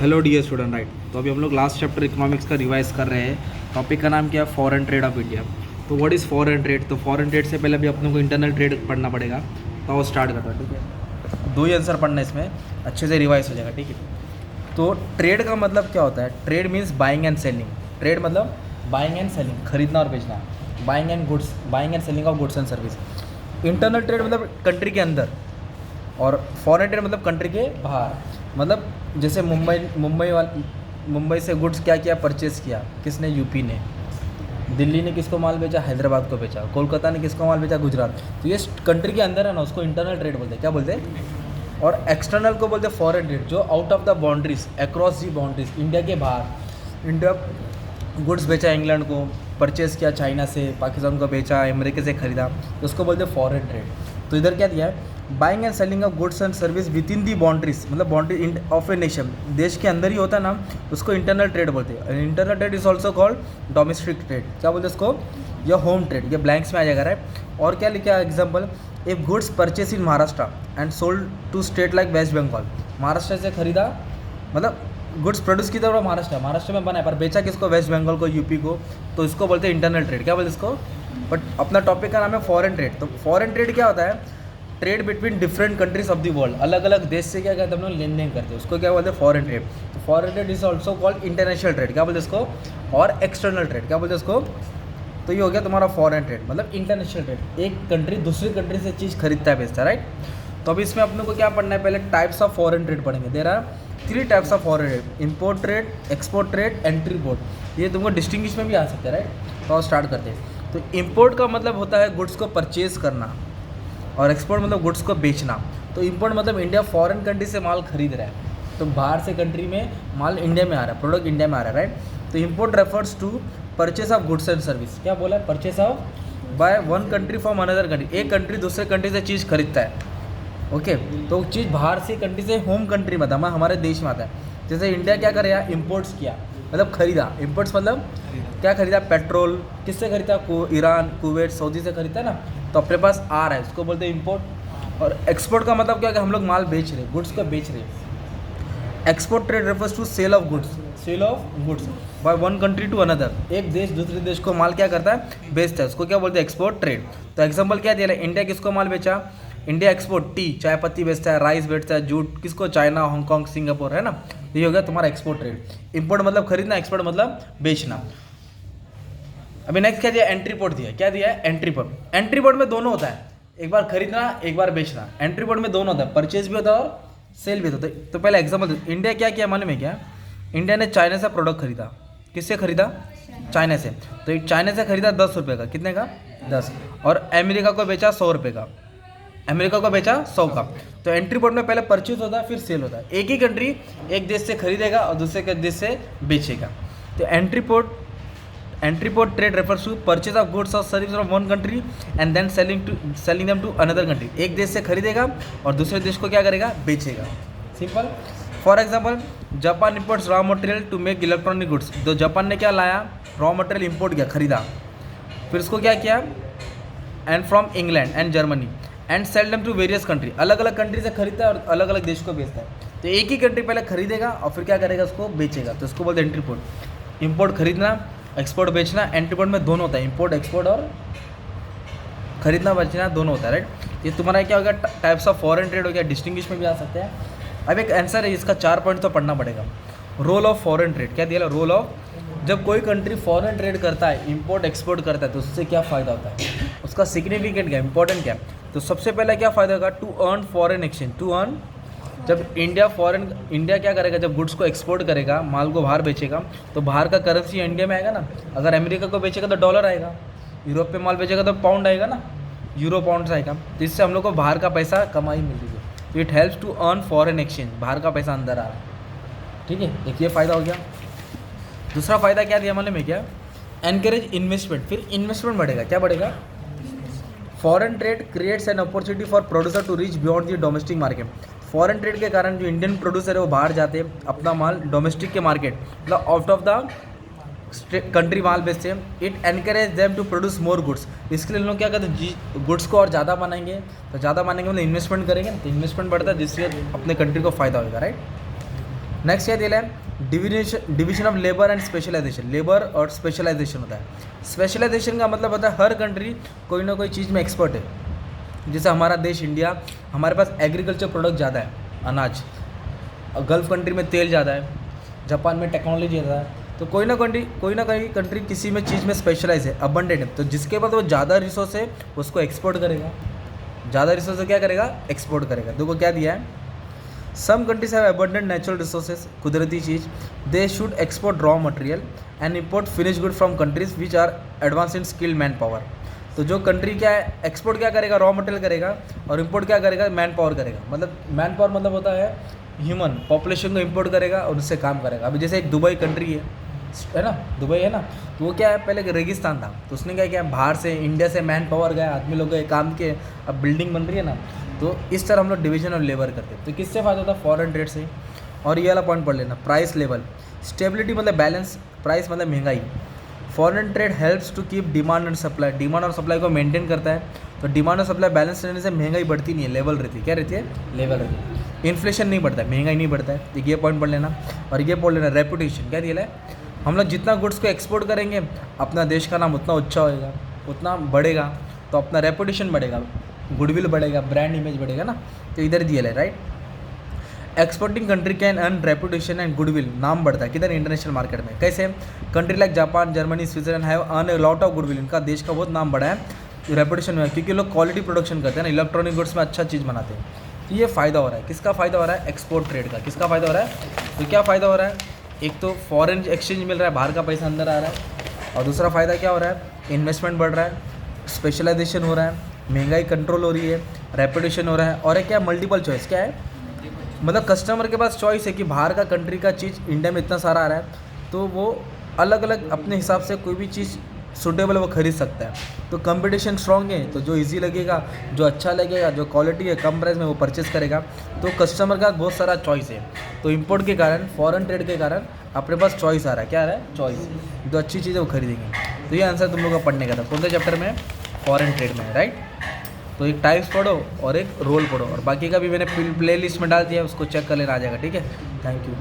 Hello dear student, right. तो अभी हम लोग लास्ट चैप्टर इकोनॉमिक्स का रिवाइज कर रहे हैं। टॉपिक का नाम क्या है? Foreign trade off India. तो व्हाट इज़ फॉरेन ट्रेड? तो फॉरेन ट्रेड से पहले अभी अपने को इंटरनल ट्रेड पढ़ना पड़ेगा। तो वो स्टार्ट करता है, ठीक है। दो ही आंसर पढ़ना है इसमें, अच्छे से रिवाइज हो जाएगा, ठीक है। तो ट्रेड का मतलब क्या होता है? Trade means buying and selling. Trade मतलब बाइंग एंड सेलिंग, खरीदना और बेचना। Buying and selling of goods and service. Internal trade मतलब कंट्री के अंदर, और फॉरेन ट्रेड मतलब कंट्री के बाहर। मतलब जैसे मुंबई से गुड्स क्या किया? परचेज़ किया। किसने? यूपी ने। दिल्ली ने किसको माल बेचा? हैदराबाद को बेचा। कोलकाता ने किसको माल बेचा? गुजरात। तो ये कंट्री के अंदर है ना, उसको इंटरनल ट्रेड बोलते हैं। क्या बोलते हैं? और एक्सटर्नल को बोलते हैं फॉरेन ट्रेड, जो out of the boundaries, across the boundaries, India के बाहर। इंडिया गुड्स बेचा इंग्लैंड को, परचेज़ किया चाइना से, पाकिस्तान को बेचा, अमेरिका से ख़रीदा, तो उसको बोलते हैं फॉरेन ट्रेड। तो इधर क्या दिया है? Buying and selling of goods and service with in the boundaries, मतलब बाउंड्री ऑफ ए नेशन, देश के अंदर ही होता है ना, उसको इंटरनल ट्रेड बोलते हैं। Internal trade is also called domestic trade. क्या बोलते हैं उसको? या होम ट्रेड। ये ब्लैंक्स में आ जाएगा, राइट। और क्या लिखा है example? If goods purchase in Maharashtra and sold to state like West Bengal. Maharashtra से खरीदा, मतलब गुड्स प्रोड्यूस की तरह महाराष्ट्र में बना है, पर बेचा किसको? वेस्ट बंगाल को, यूपी को। तो इसको बोलते हैं इंटरनल ट्रेड। क्या बोलते हैं इसको? बट अपना टॉपिक का नाम है फॉरेन ट्रेड। तो फॉरेन ट्रेड क्या होता है? Trade between different countries of the world. अलग अलग देश से क्या कहते हैं? हम लोग लेन देन करते हैं, उसको क्या बोलते हैं? Foreign trade. तो foreign trade is also called international trade. क्या बोलते हैं इसको? और एक्सटर्नल ट्रेड। क्या बोलते हैं इसको? तो ये हो गया तुम्हारा फॉरेन ट्रेड, मतलब इंटरनेशनल ट्रेड। एक कंट्री दूसरी कंट्री से चीज़ खरीदता है, बेचता है, राइट। तो अभी इसमें अपने को क्या पढ़ना है? पहले टाइप्स ऑफ फॉरेन ट्रेड पढ़ेंगे। There are 3 types of foreign trade: import trade, export trade, entry port. ये तुमको डिस्टिंग्विश में भी आ सकते हैं, राइट। तो स्टार्ट करते हैं। तो इम्पोर्ट का मतलब होता है गुड्स को परचेज करना, और एक्सपोर्ट मतलब गुड्स को बेचना। तो इम्पोर्ट मतलब इंडिया फॉरेन कंट्री से माल खरीद रहा है, तो बाहर से कंट्री में माल इंडिया में आ रहा है, प्रोडक्ट इंडिया में आ रहा है, राइट। तो import refers to purchase of goods and service. क्या बोला है? Purchase of by one country from another country. एक कंट्री दूसरे कंट्री से चीज़ खरीदता है, ओके। तो चीज़ बाहर से कंट्री से होम कंट्री में आता है, हमारे देश में आता है। जैसे इंडिया क्या करे यार? इम्पोर्ट्स किया, मतलब खरीदा। इम्पोर्ट्स मतलब क्या खरीदा? पेट्रोल। किससे खरीदा? ईरान, कुवैत, सऊदी से खरीदता है ना, तो अपने पास आ रहा है, उसको बोलते हैं इम्पोर्ट। और एक्सपोर्ट का मतलब क्या? कि हम लोग माल बेच रहे हैं, गुड्स को बेच रहे हैं। Export trade refers to sale of goods by one country to another. एक देश दूसरे देश को माल क्या करता है? बेचता है, उसको क्या बोलते हैं? Export trade. तो एग्जांपल क्या दिया है? इंडिया किसको माल बेचा? इंडिया एक्सपोर्ट टी, चाय पत्ती बेचता है, राइस बेचता है, जूट किसको? चाइना, हांगकॉन्ग, सिंगापुर, है ना। ये हो गया तुम्हारा एक्सपोर्ट ट्रेड। इंपोर्ट मतलब खरीदना, एक्सपोर्ट मतलब बेचना। अभी नेक्स्ट क्या दिया? एंट्री पोर्ट दिया। क्या दिया है? Entry port. एंट्री पोर्ट में दोनों होता है, एक बार खरीदना, एक बार बेचना। एंट्री पोर्ट में दोनों होता है, परचेज भी होता है और सेल भी होता है। तो पहले एग्जांपल, इंडिया क्या किया मालूम है क्या? इंडिया ने चाइना से प्रोडक्ट खरीदा। किससे खरीदा? चाइना से। तो चाइना से खरीदा 10 रुपये का। कितने का? 10। और अमेरिका को बेचा 100 रुपये का। अमेरिका को बेचा 100 का। तो एंट्री पोर्ट में पहले परचेज होता है, फिर सेल होता है। एक ही कंट्री एक देश से खरीदेगा और दूसरे के देश से बेचेगा। तो entrepot trade refers to purchase of goods और service from one country and then selling them to another country. एक देश से खरीदेगा और दूसरे देश को क्या करेगा? बेचेगा। Simple. For example, Japan imports raw material to make electronic goods. तो जापान ने क्या लाया? रॉ मटेरियल इंपोर्ट किया, खरीदा, फिर उसको क्या किया? And from England and Germany and sell them to various country. अलग अलग कंट्री से खरीदता है और अलग अलग देश को बेचता है। तो एक ही कंट्री पहले खरीदेगा और फिर क्या करेगा? उसको बेचेगा। तो उसको बोलते हैं एंट्री पोर्ट। इंपोर्ट खरीदना, एक्सपोर्ट बेचना। एंट्री पोर्ट में दोनों होता है, इंपोर्ट एक्सपोर्ट और खरीदना बेचना दोनों होता है, राइट। ये तुम्हारा क्या हो गया? टाइप्स ऑफ फॉरेन ट्रेड हो गया, डिस्टिंग्विश में भी आ सकते हैं। अब एक आंसर है, इसका 4 पॉइंट तो पढ़ना पड़ेगा। Role of foreign trade. क्या दिया? रोल ऑफ, जब कोई कंट्री फॉरेन ट्रेड करता है, इंपोर्ट एक्सपोर्ट करता है, तो उससे क्या फ़ायदा होता है? उसका सिग्निफिकेंट क्या, इंपॉर्टेंट क्या? तो सबसे पहले क्या फ़ायदा होगा? To earn foreign exchange. To earn, जब इंडिया क्या करेगा? जब गुड्स को एक्सपोर्ट करेगा, माल को बाहर बेचेगा, तो बाहर का करेंसी इंडिया में आएगा ना। अगर अमेरिका को बेचेगा तो डॉलर आएगा, यूरोप पे माल बेचेगा तो पाउंड आएगा ना, यूरो पाउंड्स आएगा। तो इससे हम लोग को बाहर का पैसा कमाई मिल रही है। तो it helps to earn foreign exchange, बाहर का पैसा अंदर आ रहा है, ठीक है। एक ये फ़ायदा हो गया। दूसरा फ़ायदा क्या दिया मालूम है क्या? Encourage investment. फिर इन्वेस्टमेंट बढ़ेगा। क्या बढ़ेगा? Foreign trade creates an opportunity for producer to reach beyond the domestic market. Foreign trade के कारण जो इंडियन प्रोड्यूसर है वो बाहर जाते हैं, अपना माल डोमेस्टिक के मार्केट, मतलब आउट ऑफ द कंट्री माल बेचते हैं। It encourage them to produce more goods. इसके लिए लोग क्या करते हैं? गुड्स को और ज़्यादा बनाएंगे। तो ज़्यादा बनाएंगे मतलब इन्वेस्टमेंट करेंगे, तो इन्वेस्टमेंट बढ़ता है, जिससे अपने कंट्री को फ़ायदा होगा, राइट। नेक्स्ट क्या दिया है, division of labour and specialisation. Labour और स्पेशलाइजेशन होता है। स्पेशलाइजेशन का मतलब होता है हर कंट्री कोई ना कोई चीज़ में एक्सपर्ट है। जैसे हमारा देश इंडिया, हमारे पास एग्रीकल्चर प्रोडक्ट ज़्यादा है, अनाज। गल्फ़ कंट्री में तेल ज़्यादा है, जापान में टेक्नोलॉजी ज़्यादा है। तो कोई ना कोई कंट्री किसी में चीज़ में स्पेशलाइज है, अबंडेंट है। तो जिसके पास वो ज़्यादा रिसोर्स है उसको एक्सपोर्ट करेगा, ज़्यादा रिसोर्स क्या करेगा, एक्सपोर्ट करेगा। देखो क्या दिया है, some countries have abundant natural resources, कुदरती चीज़, they should export raw material and import finish good from countries which are advance in skilled man power. तो जो कंट्री क्या है, एक्सपोर्ट क्या करेगा, रॉ मटेरियल करेगा, और इम्पोर्ट क्या करेगा, मैन पावर करेगा। मतलब मैन पावर मतलब होता है ह्यूमन पॉपुलेशन को इम्पोर्ट करेगा और उससे काम करेगा। अभी जैसे एक दुबई कंट्री है ना, दुबई है ना, तो वो क्या है, पहले रेगिस्तान था, तो उसने क्या किया, बाहर से इंडिया से मैन पावर गया, आदमी लोग गए, काम किए, अब बिल्डिंग बन रही है ना। तो इस तरह हम लोग डिवीजन ऑफ लेबर करते हैं। तो किससे फ़ायदा होता है, फॉरेन ट्रेड से। और ये वाला पॉइंट पढ़ लेना, प्राइस लेवल, स्टेबिलिटी मतलब बैलेंस, प्राइस मतलब महंगाई। Foreign trade helps to keep demand and supply, demand और सप्लाई को मेंटेन करता है। तो डिमांड और सप्लाई बैलेंस रहने से महंगाई बढ़ती नहीं है, लेवल रहती है। क्या रहती है, लेवल रहती है। इन्फ्लेशन नहीं बढ़ता है, महंगाई नहीं बढ़ता है। तो ये पॉइंट पढ़ लेना। और ये पढ़ लेना, रेपुटेशन क्या दिया है, हम लोग जितना गुड्स को एक्सपोर्ट करेंगे अपना देश का नाम उतना अच्छा होएगा, उतना बढ़ेगा, तो अपना रेपुटेशन बढ़ेगा, गुडविल बढ़ेगा, ब्रांड इमेज बढ़ेगा ना। तो इधर दिया है, right. Exporting country can earn reputation and goodwill, नाम बढ़ता है किधर, इंटरनेशनल मार्केट में। कैसे, country like Japan, Germany, Switzerland have earn a lot of goodwill, इनका देश का बहुत नाम बढ़ा है रेपुटेशन में, क्योंकि लोग क्वालिटी प्रोडक्शन करते हैं ना, इलेक्ट्रॉनिक गुड्स में अच्छा चीज़ बनाते हैं। तो ये फ़ायदा हो रहा है, किसका फ़ायदा हो रहा है, एक्सपोर्ट ट्रेड का। किसका फ़ायदा हो रहा है, तो क्या फ़ायदा हो रहा है, एक तो फॉरेन एक्सचेंज मिल रहा है, बाहर का पैसा अंदर आ रहा है, और दूसरा फ़ायदा क्या हो रहा है, इन्वेस्टमेंट बढ़ रहा है, स्पेशलाइजेशन हो रहा है, महंगाई कंट्रोल हो रही है, रेपुटेशन हो रहा है, और एक क्या, मल्टीपल चॉइस। क्या है, मतलब कस्टमर के पास चॉइस है कि बाहर का कंट्री का चीज़ इंडिया में इतना सारा आ रहा है, तो वो अलग अलग अपने हिसाब से कोई भी चीज़ सूटेबल वो खरीद सकता है। तो कंपटीशन स्ट्रॉन्ग है, तो जो इजी लगेगा, जो अच्छा लगेगा, जो क्वालिटी है कम प्राइस में, वो परचेस करेगा। तो कस्टमर का बहुत सारा चॉइस है। तो इंपोर्ट के कारण, फॉरेन ट्रेड के कारण अपने पास चॉइस आ रहा है। क्या आ रहा है, चॉइस, जो अच्छी चीज़ है वो खरीदेंगे। तो ये आंसर तुम लोग का पढ़ने का था, कौन सा चैप्टर में, फॉरेन ट्रेड में, राइट। तो एक टाइप्स पढ़ो और एक रोल पढ़ो, और बाकी का भी मैंने प्ले लिस्ट में डाल दिया, उसको चेक कर लेना आ जाएगा, ठीक है। Thank you.